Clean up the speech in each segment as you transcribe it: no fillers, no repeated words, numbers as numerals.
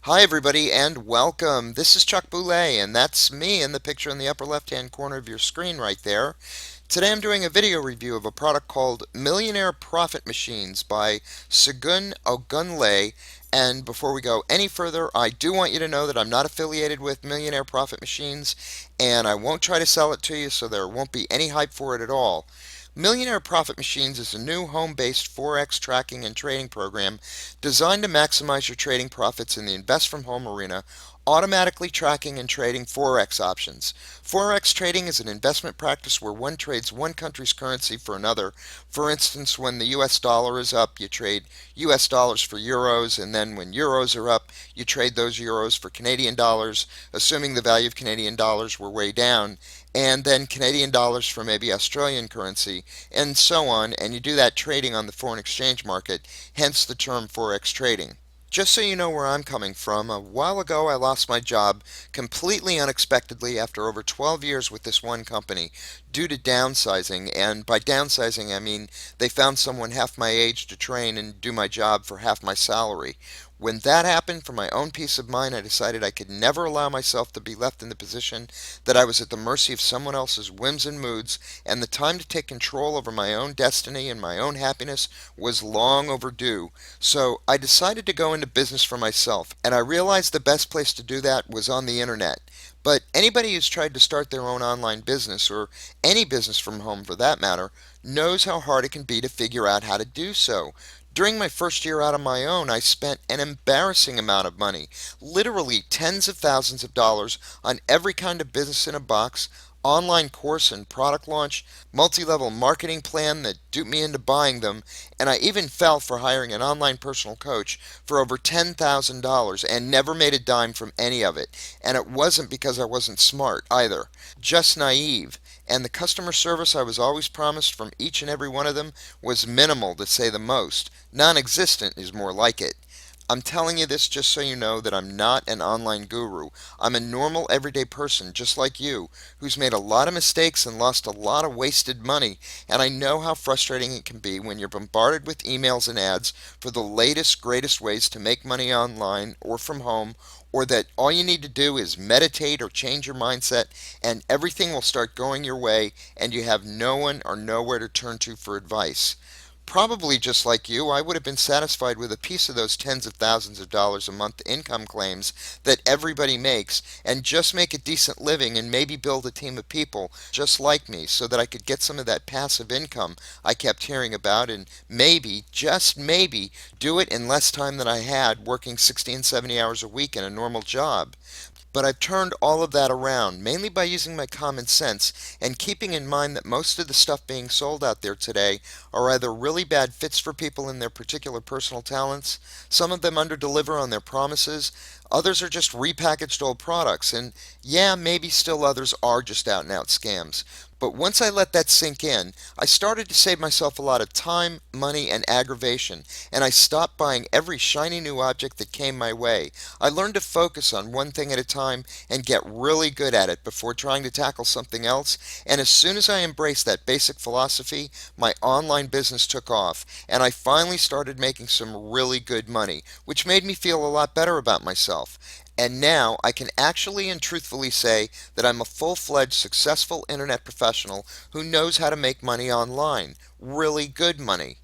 Hi, everybody, and welcome. This is Chuck Boulais, and that's me in the picture in the upper left-hand corner of your screen right there. Today I'm doing a video review of a product called Millionaire Profit Machines by Segun Ogunleye. And before we go any further, I do want you to know that I'm not affiliated with Millionaire Profit Machines, and I won't try to sell it to you, so there won't be any hype for it at all. Millionaire Profit Machines is a new home-based Forex tracking and trading program designed to maximize your trading profits in the invest from home arena, automatically tracking and trading Forex options. Forex trading is an investment practice where one trades one country's currency for another. For instance, when the US dollar is up, you trade US dollars for euros, and then when euros are up, you trade those euros for Canadian dollars, assuming the value of Canadian dollars were way down, and then Canadian dollars for maybe Australian currency, and so on, and you do that trading on the foreign exchange market, hence the term Forex trading. Just so you know where I'm coming from, a while ago I lost my job completely unexpectedly after over 12 years with this one company due to downsizing, and by downsizing I mean they found someone half my age to train and do my job for half my salary. When that happened, for my own peace of mind, I decided I could never allow myself to be left in the position that I was at the mercy of someone else's whims and moods, and the time to take control over my own destiny and my own happiness was long overdue. So I decided to go into business for myself, and I realized the best place to do that was on the internet. But anybody who's tried to start their own online business, or any business from home for that matter, knows how hard it can be to figure out how to do so. During my first year out on my own, I spent an embarrassing amount of money, literally tens of thousands of dollars, on every kind of business in a box, online course and product launch, multi-level marketing plan that duped me into buying them, and I even fell for hiring an online personal coach for over $10,000 and never made a dime from any of it. And it wasn't because I wasn't smart either, just naive. And the customer service I was always promised from each and every one of them was minimal, to say the most. Non-existent is more like it. I'm telling you this just so you know that I'm not an online guru. I'm a normal everyday person just like you who's made a lot of mistakes and lost a lot of wasted money, and I know how frustrating it can be when you're bombarded with emails and ads for the latest greatest ways to make money online or from home, or that all you need to do is meditate or change your mindset and everything will start going your way and you have no one or nowhere to turn to for advice. Probably just like you, I would have been satisfied with a piece of those tens of thousands of dollars a month income claims that everybody makes and just make a decent living and maybe build a team of people just like me so that I could get some of that passive income I kept hearing about and maybe, just maybe, do it in less time than I had working 60 and 70 hours a week in a normal job. But I've turned all of that around, mainly by using my common sense and keeping in mind that most of the stuff being sold out there today are either really bad fits for people in their particular personal talents, some of them underdeliver on their promises, others are just repackaged old products, and yeah, maybe still others are just out and out scams. But once I let that sink in, I started to save myself a lot of time, money, and aggravation, and I stopped buying every shiny new object that came my way. I learned to focus on one thing at a time and get really good at it before trying to tackle something else, and as soon as I embraced that basic philosophy, my online business took off, and I finally started making some really good money, which made me feel a lot better about myself. And now I can actually and truthfully say that I'm a full-fledged successful internet professional who knows how to make money online. Really good money.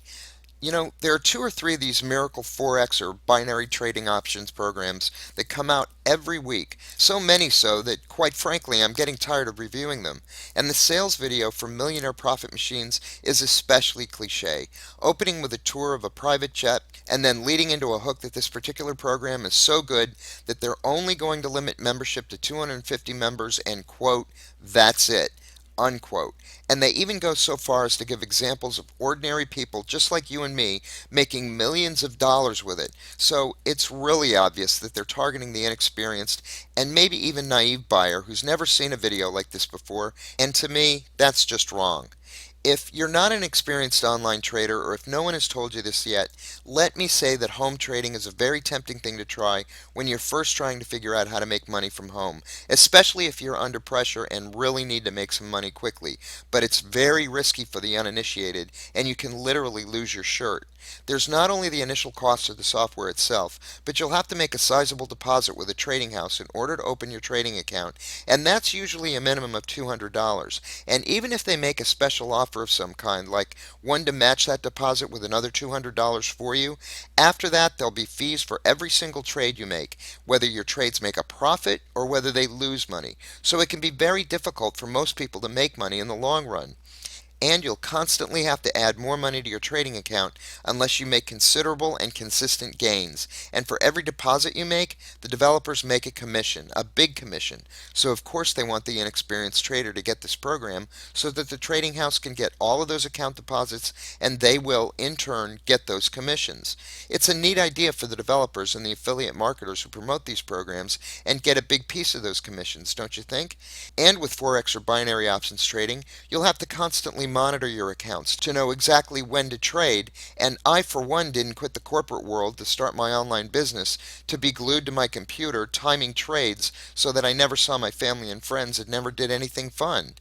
You know, there are two or three of these miracle Forex or binary trading options programs that come out every week. So many so that, quite frankly, I'm getting tired of reviewing them. And the sales video for Millionaire Profit Machines is especially cliche, opening with a tour of a private jet and then leading into a hook that this particular program is so good that they're only going to limit membership to 250 members and, quote, that's it, unquote. And they even go so far as to give examples of ordinary people just like you and me making millions of dollars with it. So it's really obvious that they're targeting the inexperienced and maybe even naive buyer who's never seen a video like this before, and to me, that's just wrong. If you're not an experienced online trader, or if no one has told you this yet, let me say that home trading is a very tempting thing to try when you're first trying to figure out how to make money from home, especially if you're under pressure and really need to make some money quickly. But it's very risky for the uninitiated, and you can literally lose your shirt. There's not only the initial cost of the software itself, but you'll have to make a sizable deposit with a trading house in order to open your trading account, and that's usually a minimum of $200. And even if they make a special offer of some kind, like one to match that deposit with another $200 for you, after that there'll be fees for every single trade you make, whether your trades make a profit or whether they lose money. So it can be very difficult for most people to make money in the long run. And you'll constantly have to add more money to your trading account unless you make considerable and consistent gains. And for every deposit you make, the developers make a commission, a big commission. So of course they want the inexperienced trader to get this program so that the trading house can get all of those account deposits, and they will in turn get those commissions. It's a neat idea for the developers and the affiliate marketers who promote these programs and get a big piece of those commissions, don't you think? And with Forex or binary options trading, you'll have to constantly monitor your accounts to know exactly when to trade, and I for one didn't quit the corporate world to start my online business to be glued to my computer timing trades so that I never saw my family and friends and never did anything fun.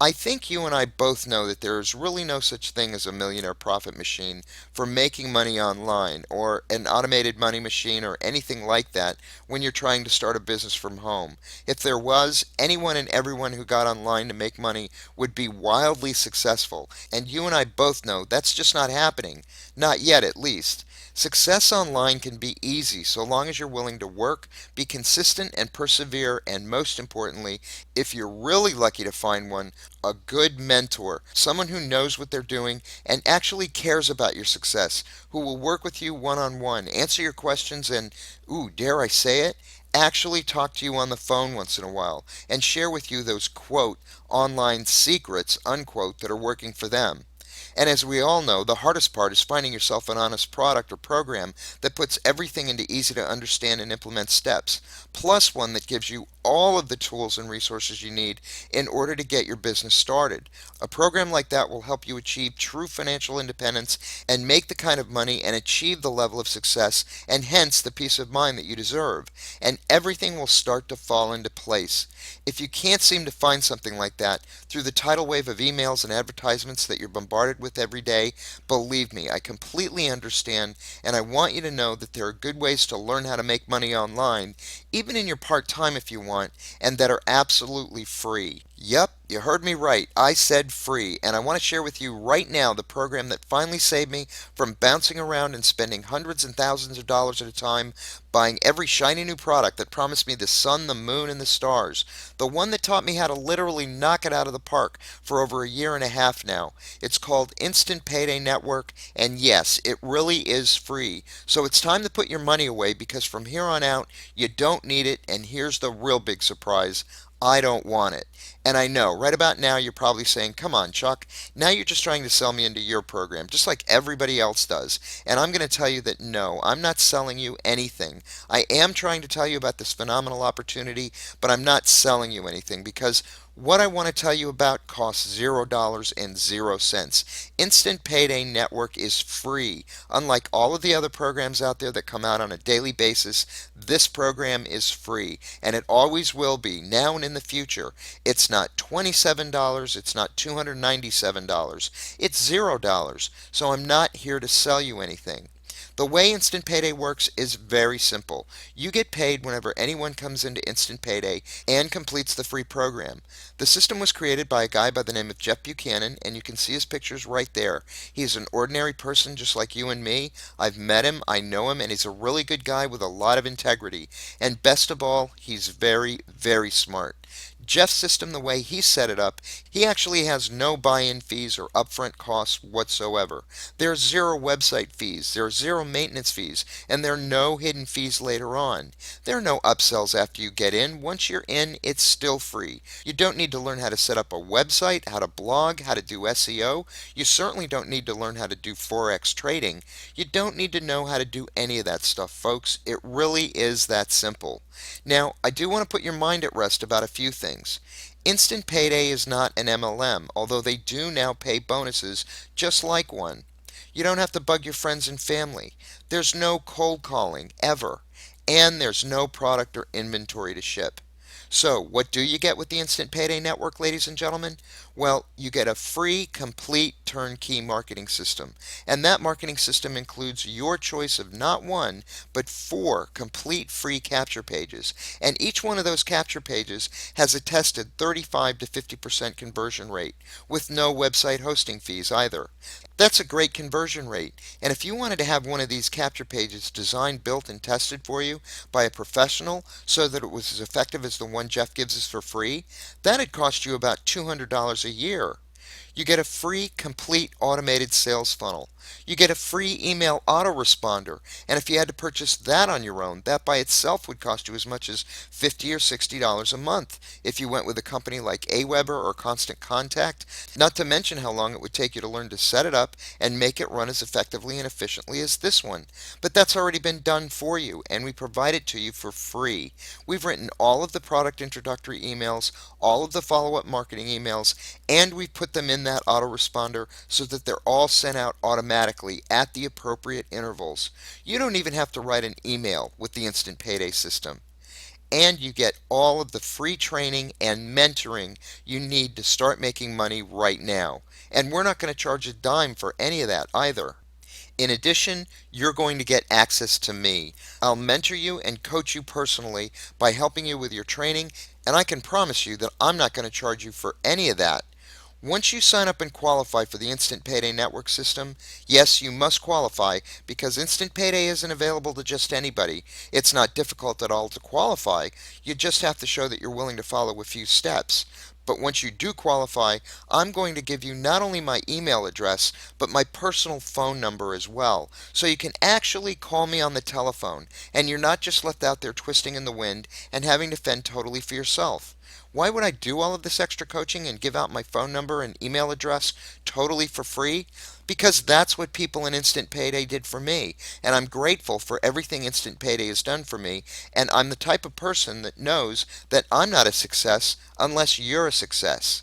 I think you and I both know that there is really no such thing as a millionaire profit machine for making money online, or an automated money machine, or anything like that when you're trying to start a business from home. If there was, anyone and everyone who got online to make money would be wildly successful, and you and I both know that's just not happening. Not yet, at least. Success online can be easy so long as you're willing to work, be consistent, and persevere, and most importantly, if you're really lucky to find one, a good mentor, someone who knows what they're doing and actually cares about your success, who will work with you one on one, answer your questions, and, ooh, dare I say it, actually talk to you on the phone once in a while, and share with you those, quote, online secrets, unquote, that are working for them. And as we all know, the hardest part is finding yourself an honest product or program that puts everything into easy to understand and implement steps, plus one that gives you all of the tools and resources you need in order to get your business started. A program like that will help you achieve true financial independence and make the kind of money and achieve the level of success and hence the peace of mind that you deserve. And everything will start to fall into place. If you can't seem to find something like that through the tidal wave of emails and advertisements that you're bombarded with every day, believe me, I completely understand, and I want you to know that there are good ways to learn how to make money online, even in your part-time if you want, and that are absolutely free. Yep, you heard me right. I said free, and I want to share with you right now the program that finally saved me from bouncing around and spending hundreds and thousands of dollars at a time buying every shiny new product that promised me the sun, the moon, and the stars. The one that taught me how to literally knock it out of the park for over a year and a half now. It's called Instant Payday Network, and yes, it really is free. So it's time to put your money away, because from here on out, you don't need it, and here's the real big surprise. I don't want it. And I know, right about now, you're probably saying, come on, Chuck, now you're just trying to sell me into your program, just like everybody else does. And I'm going to tell you that no, I'm not selling you anything. I am trying to tell you about this phenomenal opportunity, but I'm not selling you anything, because what I want to tell you about costs $0 and 0 cents. Instant Payday Network is free. Unlike all of the other programs out there that come out on a daily basis, this program is free, and it always will be, now and in the future. It's not $27, it's not $297, it's $0. So I'm not here to sell you anything. The way Instant Payday works is very simple. You get paid whenever anyone comes into Instant Payday and completes the free program. The system was created by a guy by the name of Jeff Buchanan, and you can see his pictures right there. He's an ordinary person just like you and me. I've met him, I know him, and he's a really good guy with a lot of integrity. And best of all, he's very, very smart. Jeff's system, the way he set it up, he actually has no buy-in fees or upfront costs whatsoever. There are zero website fees, there are zero maintenance fees, and there are no hidden fees later on. There are no upsells after you get in. Once you're in, it's still free. You don't need to learn how to set up a website, how to blog, how to do SEO. You certainly don't need to learn how to do Forex trading. You don't need to know how to do any of that stuff, folks. It really is that simple. Now, I do want to put your mind at rest about a few things. things. Instant Payday is not an MLM, although they do now pay bonuses just like one. You don't have to bug your friends and family. There's no cold calling, ever. And there's no product or inventory to ship. So, what do you get with the Instant Payday Network, ladies and gentlemen? Well, you get a free, complete turnkey marketing system. And that marketing system includes your choice of not one, but four complete free capture pages. And each one of those capture pages has a tested 35 to 50% conversion rate, with no website hosting fees either. That's a great conversion rate. And if you wanted to have one of these capture pages designed, built, and tested for you by a professional so that it was as effective as the one Jeff gives us for free, that'd cost you about $200 a year. You get a free, complete automated sales funnel. You get a free email autoresponder. And if you had to purchase that on your own, that by itself would cost you as much as $50 or $60 a month if you went with a company like Aweber or Constant Contact, not to mention how long it would take you to learn to set it up and make it run as effectively and efficiently as this one. But that's already been done for you, and we provide it to you for free. We've written all of the product introductory emails, all of the follow-up marketing emails, and we've put them in that autoresponder so that they're all sent out automatically at the appropriate intervals. You don't even have to write an email with the Instant Payday system. And you get all of the free training and mentoring you need to start making money right now. And we're not going to charge a dime for any of that either. In addition, you're going to get access to me. I'll mentor you and coach you personally by helping you with your training, and I can promise you that I'm not going to charge you for any of that. Once you sign up and qualify for the Instant Payday Network system, yes, you must qualify because Instant Payday isn't available to just anybody. It's not difficult at all to qualify. You just have to show that you're willing to follow a few steps. But once you do qualify, I'm going to give you not only my email address, but my personal phone number as well. So you can actually call me on the telephone, and you're not just left out there twisting in the wind and having to fend totally for yourself. Why would I do all of this extra coaching and give out my phone number and email address totally for free? Because that's what people in Instant Payday did for me, and I'm grateful for everything Instant Payday has done for me, and I'm the type of person that knows that I'm not a success unless you're a success.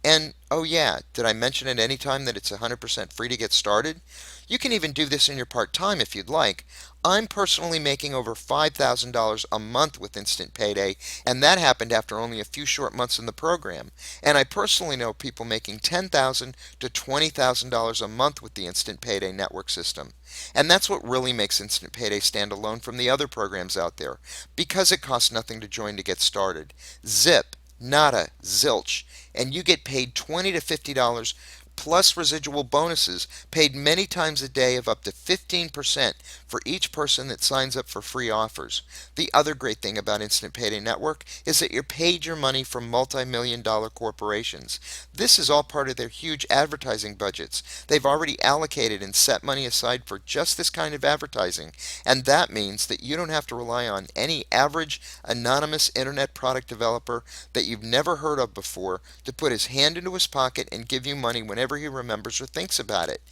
And oh yeah, did I mention at any time that it's 100% free to get started? You can even do this in your part-time if you'd like. I'm personally making over $5,000 a month with Instant Payday, and that happened after only a few short months in the program. And I personally know people making $10,000 to $20,000 a month with the Instant Payday network system. And that's what really makes Instant Payday stand alone from the other programs out there, because it costs nothing to join to get started. Zip, nada, zilch, and you get paid $20 to $50 plus residual bonuses paid many times a day of up to 15% for each person that signs up for free offers. The other great thing about Instant Payday Network is that you're paid your money from multi-million dollar corporations. This is all part of their huge advertising budgets. They've already allocated and set money aside for just this kind of advertising, and that means that you don't have to rely on any average anonymous internet product developer that you've never heard of before to put his hand into his pocket and give you money whenever he remembers or thinks about it.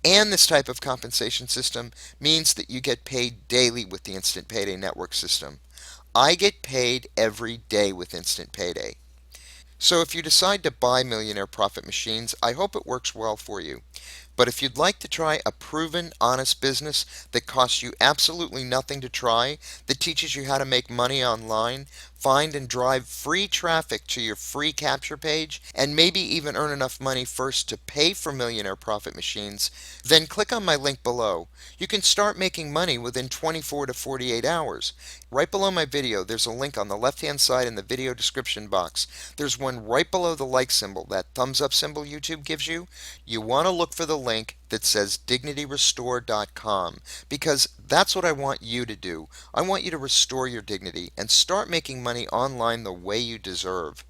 And this type of compensation system means that you get paid daily with the Instant Payday Network system. I get paid every day with Instant Payday. So if you decide to buy Millionaire Profit Machines, I hope it works well for you. But if you'd like to try a proven, honest business that costs you absolutely nothing to try, that teaches you how to make money online, find and drive free traffic to your free capture page, and maybe even earn enough money first to pay for Millionaire Profit Machines, then click on my link below. You can start making money within 24 to 48 hours. Right below my video, there's a link on the left-hand side in the video description box. There's one right below the like symbol, that thumbs up symbol YouTube gives you. You want to look for the link that says dignityrestore.com, because that's what I want you to do. I want you to restore your dignity and start making money online the way you deserve.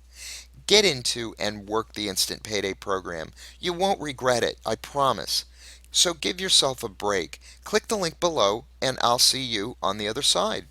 Get into and work the Instant Payday program. You won't regret it, I promise. So give yourself a break. Click the link below and I'll see you on the other side.